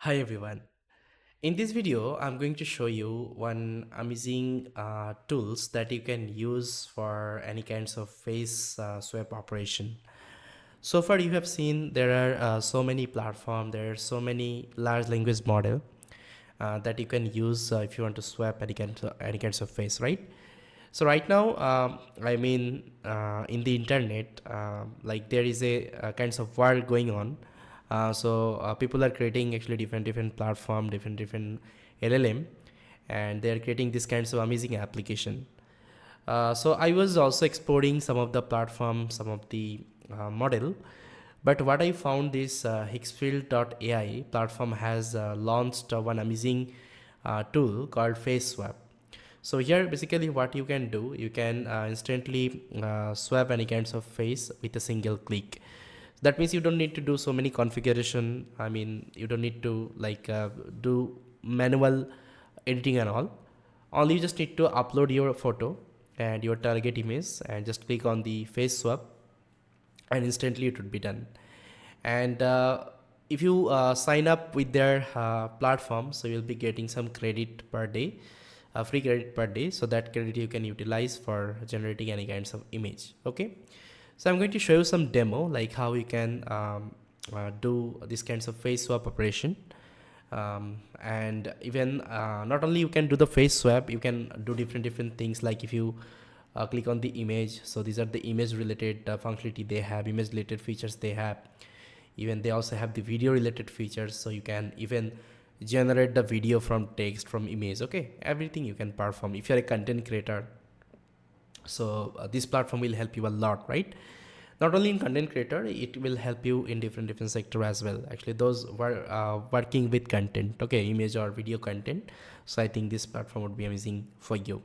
Hi everyone. In this video, I'm going to show you one amazing tools that you can use for any kinds of face swap operation. So far, you have seen there are so many platforms, there are so many large language model that you can use if you want to swap any kinds of face, right? So right now, in the internet, like there is a kinds of war going on. People are creating actually different platform, different LLM, and they are creating these kinds of amazing application. So I was also exploring some of the platform, some of the model, but what I found this Higgsfield.ai platform has launched one amazing tool called Face Swap. So here basically what you can do, you can instantly swap any kinds of face with a single click. That means you don't need to do so many configuration. I mean, you don't need to do manual editing and all. Only you just need to upload your photo and your target image and just click on the face swap, and instantly it would be done. And if you sign up with their platform, so you'll be getting some credit per day, free credit per day. So that credit you can utilize for generating any kinds of image. Okay, so I'm going to show you some demo like how you can do these kinds of face swap operation. And even not only you can do the face swap, you can do different things. Like if you click on the image, so these are the image related functionality they have, image related features they have. Even they also have the video related features, so you can even generate the video from text, from image. Okay, everything you can perform if you're a content creator. So this platform will help you a lot, right? Not only in content creator, it will help you in different sector as well. Actually, those were working with content, okay, image or video content. So I think this platform would be amazing for you.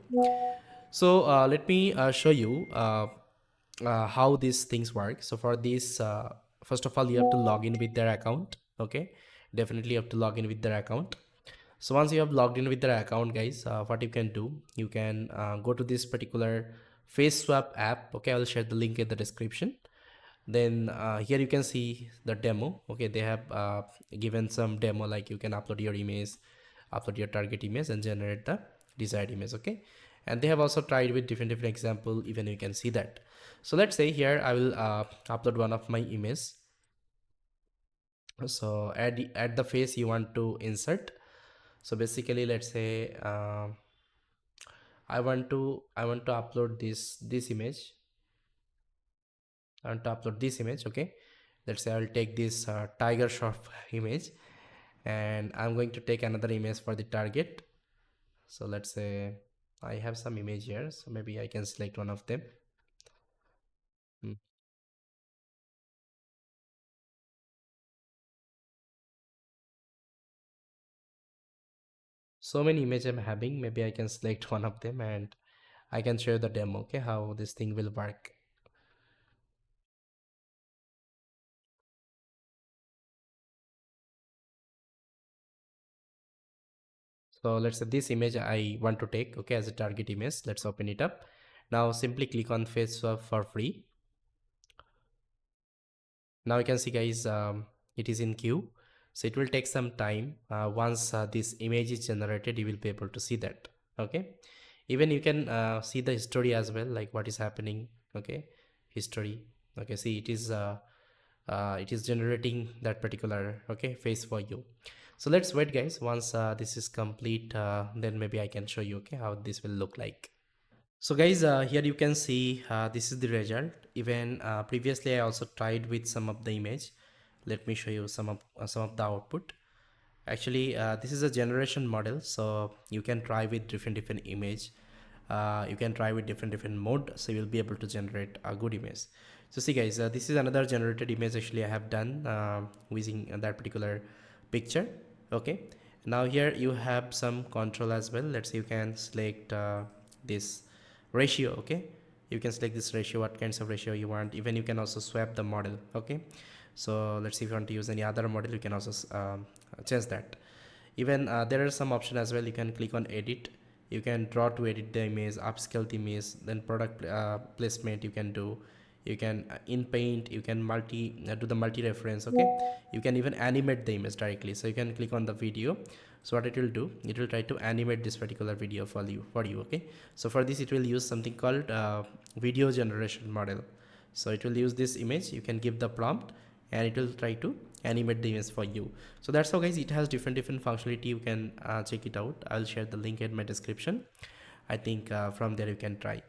So let me show you how these things work. So for this, first of all, you have to log in with their account. Okay, definitely you have to log in with their account. So once you have logged in with their account, guys, what you can do, you can go to this particular face swap app. Okay, I will share the link in the description. Then here you can see the demo. Okay, they have given some demo, like you can upload your image, upload your target image and generate the desired image. Okay, and they have also tried with different example. Even you can see that. So let's say here I will upload one of my image. So add the face you want to insert. So basically, let's say I want to upload this image. I want to upload this image. Okay, let's say I'll take this tiger shop image, and I'm going to take another image for the target. So let's say I have some image here, so maybe I can select one of them. Hmm. So many images I'm having, maybe I can select one of them and I can share the demo. Okay, how this thing will work. So let's say this image I want to take, okay, as a target image. Let's open it up. Now simply click on face swap for free. Now you can see, guys, it is in queue. So it will take some time. Once this image is generated, you will be able to see that. Okay, even you can see the history as well, like what is happening. Okay, history. Okay, see, it is generating that particular, okay, face for you. So let's wait, guys. Once this is complete, then maybe I can show you, okay, how this will look like. So guys, here you can see this is the result. Even previously I also tried with some of the image. Let me show you some of the output. Actually, this is a generation model, so you can try with different image. You can try with different mode, so you'll be able to generate a good image. So see, guys, this is another generated image. Actually, I have done using that particular picture. Okay, now here you have some control as well. Let's say you can select this ratio. Okay, you can select this ratio, what kinds of ratio you want. Even you can also swap the model. Okay, so let's see, if you want to use any other model, you can also change that. Even there are some option as well. You can click on edit. You can draw to edit the image, upscale the image, then product placement you can do. You can in paint you can do the multi reference. Okay, you can even animate the image directly. So you can click on the video. So what it will do, it will try to animate this particular video for you. Okay, so for this it will use something called video generation model. So it will use this image, you can give the prompt and it will try to animate the image for you. So that's how guys, it has different functionality. You can check it out. I'll share the link in my description. I think from there you can try.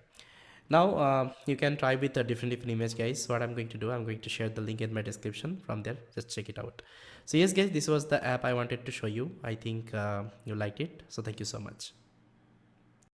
Now you can try with a different image guys. So what I'm going to do, I'm going to share the link in my description. From there just check it out. So yes guys, this was the app I wanted to show you. I think you liked it, so thank you so much.